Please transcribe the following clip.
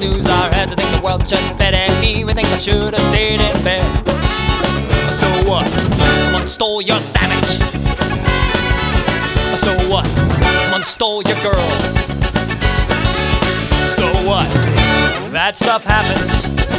lose our heads. I think the world should pity me. We think I should have stayed in bed. So what? Someone stole your sandwich. So what? Someone stole your girl. So what? Bad stuff happens.